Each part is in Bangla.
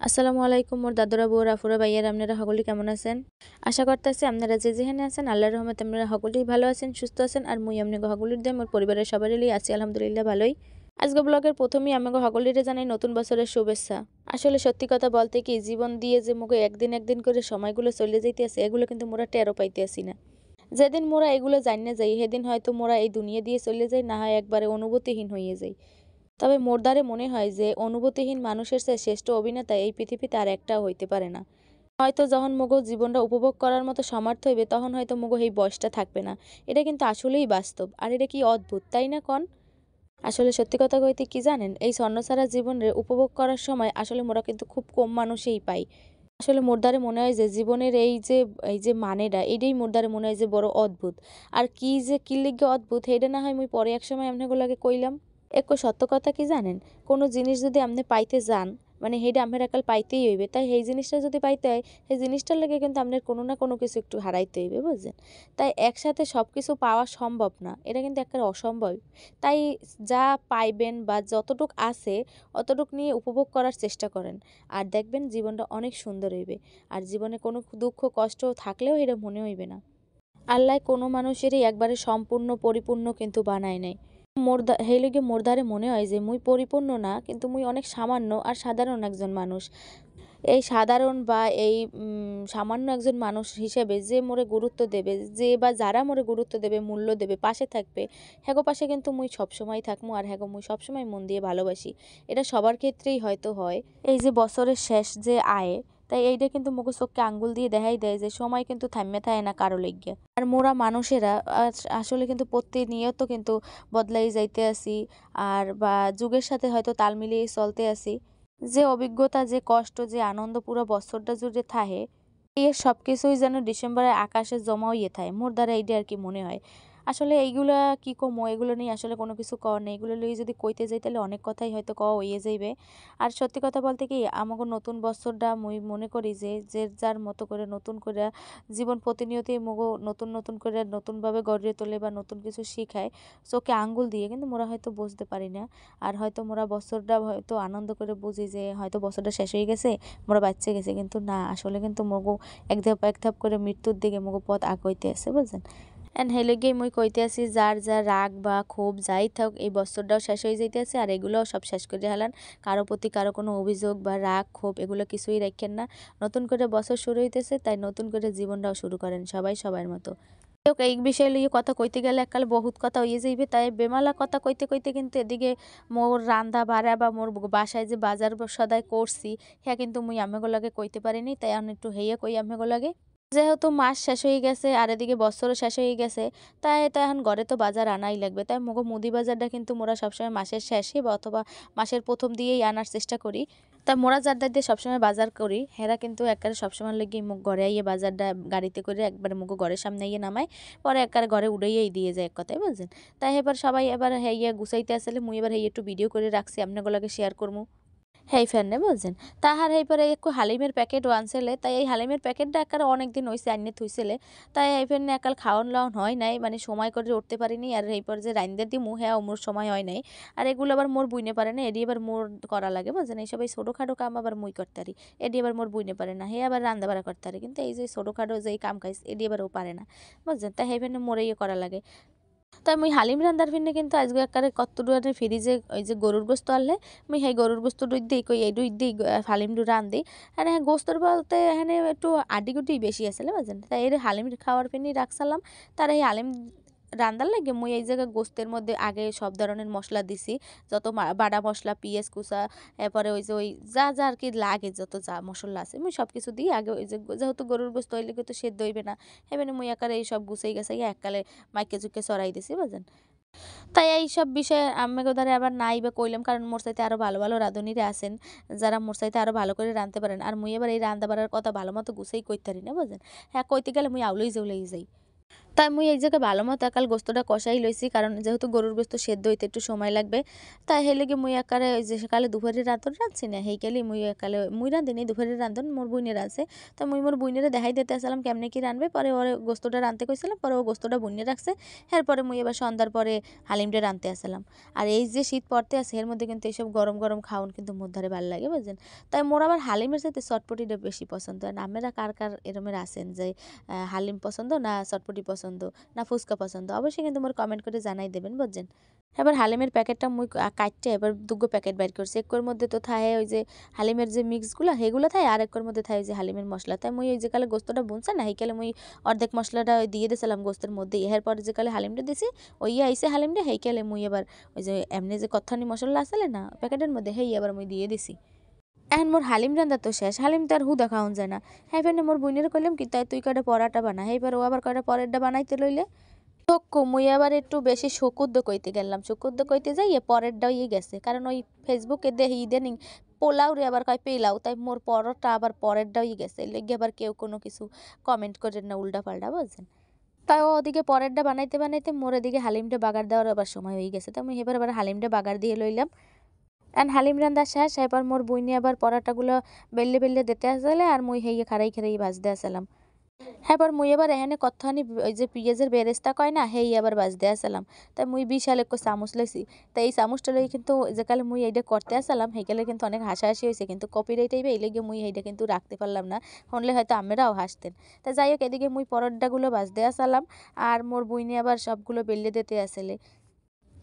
আসসালামু আলাইকুম মোর দাদুরা বউরা আফুরা ভাইয়ারা আপনারা সকলে কেমন আছেন? আশা করতেছি আপনারা যে যেখানে আছেন আল্লাহর রহমতে আপনারা সকলেই ভালো আছেন, সুস্থ আছেন। আর মুই আপনাকে সকলের দিয়ে মোর পরিবারের সবারই আছি আলহামদুলিল্লাহ ভালোই। আজকে ব্লগের প্রথমেই আমাকে সকলের জানাই নতুন বছরের শুভেচ্ছা। আসলে সত্যি কথা বলতে কি জীবন দিয়ে যে মুখে একদিন একদিন করে সময়গুলো চলে যাইতেছে এগুলো কিন্তু মোরা টেরও পাইতেছি না। যেদিন মোরা এগুলো জানিয়ে যাই সেদিন হয়তো মোরা এই দুনিয়া দিয়ে চলে যাই, না হয় একবারে অনুভূতিহীন হয়ে যাই। তবে মোর দ্বারে মনে হয় যে অনুভূতিহীন মানুষের চেয়ে শ্রেষ্ঠ অভিনেতা এই পৃথিবীতে আর একটাও হইতে পারে না। হয়তো যখন মগো জীবনটা উপভোগ করার মতো সামর্থ্য হইবে তখন হয়তো মগো এই বয়সটা থাকবে না। এটা কিন্তু আসলেই বাস্তব, আর এটা কি অদ্ভুত তাই না কন? আসলে সত্যি কথা কইতে কি জানেন, এই স্বর্ণসারা জীবনের উপভোগ করার সময় আসলে মোরা কিন্তু খুব কম মানুষই পাই। আসলে মোর দ্বারে মনে হয় যে জীবনের এই যে মানেটা এটাই মোর দ্বারে মনে হয় যে বড় অদ্ভুত। আর কি যে কি লিগে অদ্ভুত সেইটা না হয় মুই পরে এক সময় আপনাগুলোকে কইলাম। একটু সত্য কথা কি জানেন, কোনো জিনিস যদি আপনি পাইতে যান মানে সেইটা আপনার একাল পাইতেই হইবে, তাই সেই জিনিসটা যদি পাইতে হয় সেই জিনিসটার লেগে কিন্তু আপনার কোনো না কোনো কিছু একটু হারাইতে হইবে, বুঝছেন? তাই একসাথে সব কিছু পাওয়া সম্ভব না, এটা কিন্তু একেবারে অসম্ভব। তাই যা পাইবেন বা যতটুক আছে অতটুক নিয়ে উপভোগ করার চেষ্টা করেন। আর দেখবেন জীবনটা অনেক সুন্দর হইবে। আর জীবনে কোনো দুঃখ কষ্ট থাকলেও এটা মনে হইবে না। আল্লাহ কোনো মানুষেরই একবারে সম্পূর্ণ পরিপূর্ণ কিন্তু বানায় নাই। সেই লইগে মোর দ্বারে মনে হয় যে মুই পরিপূর্ণ না, কিন্তু মুই অনেক সামান্য আর সাধারণ একজন মানুষ। এই সাধারণ বা এই সামান্য একজন মানুষ হিসেবে যে মোরে গুরুত্ব দেবে, যে বা যারা মোরে গুরুত্ব দেবে, মূল্য দেবে, পাশে থাকবে, হ্যাগো পাশে কিন্তু মুই সবসময় থাকমু আর হ্যাগো মুই সবসময় মন দিয়ে ভালোবাসি। এটা সবার ক্ষেত্রেই হয়তো হয়। এই যে বছরের শেষ যে আয়, তাই এইটা কিন্তু মোকে চোখকে আঙ্গুল দিয়ে দেখাই দেয় যে সময় কিন্তু থাইমে থাকে না কারো লইগ্যা। আর মোরা মানুষেরা আসলে কিন্তু প্রতিনিয়ত কিন্তু বদলাই যাইতে আছি, আর বা যুগের সাথে হয়তো তাল মিলিয়ে চলতে আছি। যে অভিজ্ঞতা, যে কষ্ট, যে আনন্দ পুরো বছরটা জুড়ে থাহে, এর সবকিছুই যেন ডিসেম্বরের আকাশে জমা হইয়ে থাকে মোর দ্বারা এইটা আর কি মনে হয়। আসলে এইগুলা কি কমো, এগুলো নিয়ে আসলে কোনো কিছু কওয়ার নেই। এগুলো নিয়ে যদি কইতে যাই তাহলে অনেক কথাই হয়তো কওয়া হইয়ে যাইবে। আর সত্যি কথা বলতে কি আমাকে নতুন বছরটা মুই মনে করি যে যে যার মতো করে নতুন করে জীবন প্রতিনিয়তই মগো নতুন নতুন করে নতুনভাবে গড়িয়ে তোলে বা নতুন কিছু শিখায় চোখে আঙ্গুল দিয়ে, কিন্তু মোরা হয়তো বুঝতে পারি না। আর হয়তো মোরা বছরটা হয়তো আনন্দ করে বুঝি যে হয়তো বছরটা শেষ হয়ে গেছে, মোরা বাচ্চা গেছে, কিন্তু না, আসলে কিন্তু মগো এক ধাপ এক ধাপ করে মৃত্যুর দিকে মগো পথ আগাইতে আছে, বুঝছেন? এন্ড হেলেগেই মুই কইতে আছি যার যা রাগ বা ক্ষোভ যাই থাক এই বছরটাও শেষ হয়ে যাইতেছে আর এগুলোও সব শেষ করে হেলান। কারো প্রতি কারো কোনো অভিযোগ বা রাগ ক্ষোভ এগুলো কিছুই রাখেন না। নতুন করে বছর শুরু হইতেছে, তাই নতুন করে জীবনটাও শুরু করেন সবাই সবার মতো। এই বিষয় লইয়ে কথা কইতে গেলে এককাল বহুত কথা হইয়ে যাইবে, তাই বেমালা কথা কইতে কইতে কিন্তু এদিকে মোর রান্দা বাড়া বা মোর বাসায় যে বাজার সদাই করছি হ্যাঁ কিন্তু মুই আমেগো লাগে কইতে পারিনি, তাই আমি একটু হেইয়া কই আমেগো লাগে। যেহেতু মাস শেষ হয়ে গেছে আর এদিকে বছরও শেষ হয়ে গেছে, তাই তো এখন ঘরে তো বাজার আনাই লাগবে। তাই মোগো মুদি বাজারটা কিন্তু মোরা সবসময় মাসের শেষে বা অথবা মাসের প্রথম দিয়েই আনার চেষ্টা করি। তাই মোরা যারদার দিয়ে সবসময় বাজার করি হেরা কিন্তু একবারে সবসময় লেগে মুখ ঘরে আইয়ে বাজারটা গাড়িতে করে একবারে মুগো ঘরের সামনে আইয়ে নামায়, পরে একবারে ঘরে উড়াইয়াই দিয়ে যায় এক কথায়, বুঝছেন? তাই এবার সবাই এবার হেইয়া গুছাইতে আসলে মুই এবার হেই একটু ভিডিও করে রাখছি আপনাগুলোকে শেয়ার করবো। হেই ফেননে বুঝছেন? তাহার এইপারে একটু হালিমের প্যাকেটও আনছিলে, তাই এই হালিমের প্যাকেটটা একারে অনেকদিন হইছে আইনে থুইছিলে, তাই এই ফেননে একাল খাওন লাওন হয় নাই, মানে সময় করে উঠতে পারিনি। আর এইপর যে রাইন্দা দিমু হ্যাঁ মোর সময় হয় নাই। আর এগুলো আবার মোর বুইনে পারে না, এডি আবার মোর করা লাগে, বুঝছেন? এইসব এই ছোটোখাটো কাম আবার মুই করতে পারি, এডি আবার মোর বুইনে পারে না। হে আবার রান্না বাড়া করতে পারে, কিন্তু এই যে ছোটোখাটো যে কাম কাজ এডি আবার ও পারে না, বুঝছেন? তাই সেই ফেননে মোর করা লাগে। তাই মুই হালিম রান্দার ফিরনে কিন্তু আজকে একেবারে কত্তুডুয়ারে ফ্রিজে ওই যে গরুর গোস্ত আনলে মুই সেই গরুর গোস্ত ডুই দিই কই এই ডুই দিই হালিম ডু রান দিই। হ্যাঁ গোস্তর বলতে এখানে একটু আড্ডি বেশি আসলে বুঝছেন, তাই এর হালিম খাওয়ার ফিরনি রাখসালাম। তার এই হালিম রান্দার লাগে মুই এই জায়গায় গোস্তের মধ্যে আগে সব ধরনের মশলা দিছি, যত বাটা মশলা পিঁয়াজ কুচা, এরপরে ওই যে ওই যা যা আর কি লাগে যত যা মশলা আছে মুই সব কিছু দিই আগে। ওই যে যেহেতু গরুর গোস্ত হইলে তো সেদ্ধ হইবে না, এবারে মুই একারে এই সব গুছাই গেছাই এককালে মাইকে চুকে চড়াই দিছি, বুঝছেন? তাই এইসব বিষয়ে আম্মাকে দ্বারা আবার নাই বা কইলাম, কারণ মোর চাইতে আরো ভালো ভালো রাঁধুনিরা আছেন যারা মোর চাইতে আরো ভালো করে রাঁধতে পারেন। আর মুই এবার এই রান্না বাড়ার কথা ভালো মতো গুছাই কইতে পারি না, বুঝছেন? হ্যাঁ কইতে গেলে মুই আউলেই জউলেই যাই। তাই মুই এই জায়গায় ভালো মতো একাল গোস্তটা কষাই লইছি, কারণ যেহেতু গরুর গোস্ত সেদ্ধ হইতে একটু সময় লাগবে। তাই হেলে গিয়ে মুই একালে ওই যে সকালে দুপুরের রাঁধুন রাঁধছি না, হেইকালি মুই একালে মুই রাঁধিনি, দুপুরের রাঁধুন মোর বুইনের আছে। তো মুই মোর বুইনেরে দেখাই দিতে আসলাম কেমনে কি রাঁধবে, পরে ওরে গোস্তটা রাঁধতে কইছিলাম, পরে ও গোস্তটা বুইনে রাখছে। এরপরে মুই এবার সন্ধ্যার পরে হালিমটা রাঁধতে আসলাম। আর এই যে শীত পড়তে আছে এর মধ্যে কিন্তু এইসব গরম গরম খাওন কিন্তু মোর ধারে ভালো লাগে, বুঝছেন। তাই মোর আবার হালিমের সাথে চটপটিটা বেশি পছন্দ। আর আপনারা কার কার এরমের আছেন যে হালিম পছন্দ না চটপটি পছন্দ না ফুচকা পছন্দ, অবশ্যই কিন্তু মোর কমেন্ট করে জানাই দেবেন, বুঝছেন। এবার হালিমের প্যাকেটটা মুই কাটতে এবার দুগো প্যাকেট বাইর করছি। একর মধ্যে তো থাহে ওই যে হালিমের যে মিক্সগুলো সেগুলো থায়, আর একর মধ্যে থায় ওই যে হালিমের মশলা। তাই মুই ওই যে কালে গোস্তটা বুনছে না সেইকালে মুই অর্ধেক মশলাটা ওই দিয়ে দিয়েছিলাম গোস্তের মধ্যে। এরপরে যে কালে হালিমটা দিছি ওই আইসে হালিমটা সেইকালে মুই এবার ওই যে এমনি যে কত্থানি মশলা আসলে না প্যাকেটের মধ্যে সেই এবার মুই দিয়ে দিছি। এখন মোর হালিম রান্না তো শেষ, হালিম তো আর হুদা খাওয়ান যায় না। হ্যাঁ ফেনে মোর বুইনের কইলাম কি তাই তুই কয়টা পরাটা বানা, এইবার ও আবার কয়টা পরেরটা বানাইতে লইলে। তো মুই আবার একটু বেশি সুকুদ্দ কইতে গেলাম, সুকুদ্দ কইতে যাইয়ে পরেরটা ইয়ে গেছে, কারণ ওই ফেসবুকে দেখি ইদানিং পোলাও রে আবার কয় পেলাও, তাই মোর পরটা আবার পরেরটা ইয়ে গেছে, লেগে আবার কেউ কোনো কিছু কমেন্ট করেন না উল্টা পাল্টা, বুঝছেন। তাই ও ওদিকে পরেরটা বানাইতে বানাইতে মোর এদিকে হালিমটা বাগার দেওয়ার আবার সময় হয়ে গেছে। তো আমি এবার আবার হালিমটা বাগার দিয়ে লইলাম। এন্ড হালিম রান্দা শেষ, এবার মোর বুইনি আবার পরাটাগুলো বেললে বেললে দিতে আসলে, আর মুই হেইয়ে খাড়াই খাড়াই ভাজতে আসলাম। এবার মুই এবার এখানে কতখানি ওই যে পেঁয়াজের বেরেস্তা কয় না হেই আবার বাজতে আসলাম। তাই মুই বিশাল এক চামচ লইছি। তাই এই চামচটা লই কিন্তু যেকালে মুই এইটা করতে আসলাম সেইকালে কিন্তু অনেক হাসাহাসি হয়েছে, কিন্তু কপিরাইট আইবে এই লেগে মুই এইটা কিন্তু রাখতে পারলাম না, শুনলে হয়তো আমরাও হাসতেন। তা যাই হোক এদিকে মুই পরোটাগুলো বাজতে আসলাম, আর মোর বুইনি আবার সবগুলো বেললে দিতে আসলে।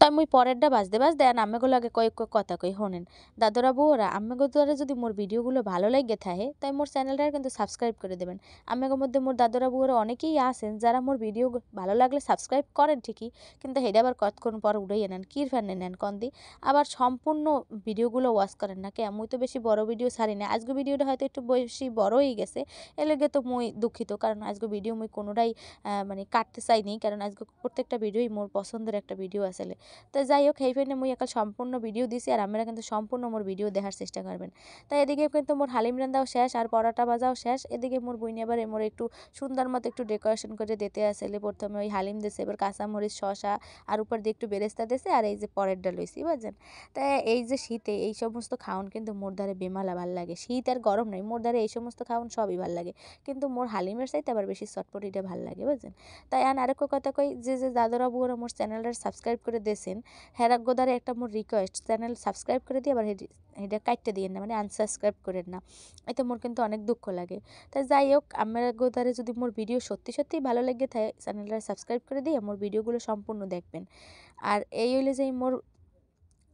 তাই মুই পরেরটা বাজতে বাজতে আর আম্মেগুলো আগে কয়েক কথা কই শোনেন। দাদরা বউরা আম্মেগো দ্বারা যদি মোর ভিডিওগুলো ভালো লাগে থাকে তাই মোর চ্যানেলটা কিন্তু সাবস্ক্রাইব করে দেবেন। আম্মেগোর মধ্যে মোর দাদরা বউরা অনেকেই আছেন যারা মোর ভিডিও ভালো লাগলে সাবস্ক্রাইব করেন ঠিকই, কিন্তু হেডা আবার কতক্ষণ পর উড়াইয়ে নেন, কির ফ্যানে নেন কন্দি। আবার সম্পূর্ণ ভিডিওগুলো ওয়াচ করেন না কে, মুই তো বেশি বড় ভিডিও ছাড়ি না। আজকে ভিডিওটা হয়তো একটু বেশি বড় হয়ে গেছে, এর লেগে তো মুই দুঃখিত, কারণ আজকে ভিডিও মুই কোনোটাই মানে কাটতে চাইনি, কারণ আজকে প্রত্যেকটা ভিডিওই মোর পছন্দের একটা ভিডিও আসলে। তো যাই হোক এই ফেনে মুই একাল সম্পূর্ণ ভিডিও দিছি, আর আপনারা কিন্তু সম্পূর্ণ মোর ভিডিও দেখার চেষ্টা করবেন। তাই এদিকে কিন্তু মোর হালিম রান্দাও শেষ আর পরাটা ভাজাও শেষ। এদিকে মোর বুইনি আবার মোর একটু সুন্দর মতো একটু ডেকোরেশন করে দিতে আসলে, প্রথমে ওই হালিম দিছে, এবার কাঁচামরিচ শসা আর উপর দিয়ে একটু বেরেস্তা দিছে, আর এই যে পরেরটা লইছি, বুঝছেন। তাই এই যে শীতে এই সমস্ত খাওন কিন্তু মোর দ্বারে বেমালা ভাল লাগে, শীত আর গরম নাই, মোর দ্বারে এই সমস্ত খাওন সবই ভাল লাগে, কিন্তু মোর হালিমের চাইতে আবার বেশি চটপটিটা ভাল লাগে, বুঝছেন। তাই আরেকটা কথা কই, যে যে দাদরা বুয়ারা মোর চ্যানেলটা সাবস্ক্রাইব করে দিয়েছেন হেরা গোদারে একটা মোর রিকোয়েস্ট, চ্যানেল সাবস্ক্রাইব করে দিয়ে আবার এটা কাটতে দিয়েন না, মানে আনসাবস্ক্রাইব করেন না, এতে মোর কিন্তু অনেক দুঃখ লাগে। তাই যাই হোক আমরা গোদারে যদি মোর ভিডিও সত্যি সত্যিই ভালো লেগে থাকে চ্যানেলটা সাবস্ক্রাইব করে দিয়ে মোর ভিডিওগুলো সম্পূর্ণ দেখবেন। আর এই হইলে যে মোর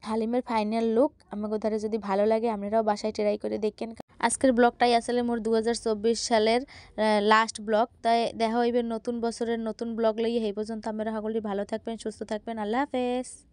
হালিমের ফাইনাল লুক। আমাকে ধারে যদি ভালো লাগে আপনারাও বাসায় ট্রাই করে দেখেন। আজকের ব্লগটাই আসলে মোর 2024 সালের লাস্ট ব্লগ। তাই দেখা হইবে নতুন বছরের নতুন ব্লগ লইয়ে, এই পর্যন্ত আপনারা সকলেই ভালো থাকবেন, সুস্থ থাকবেন। আল্লাহ হাফেজ।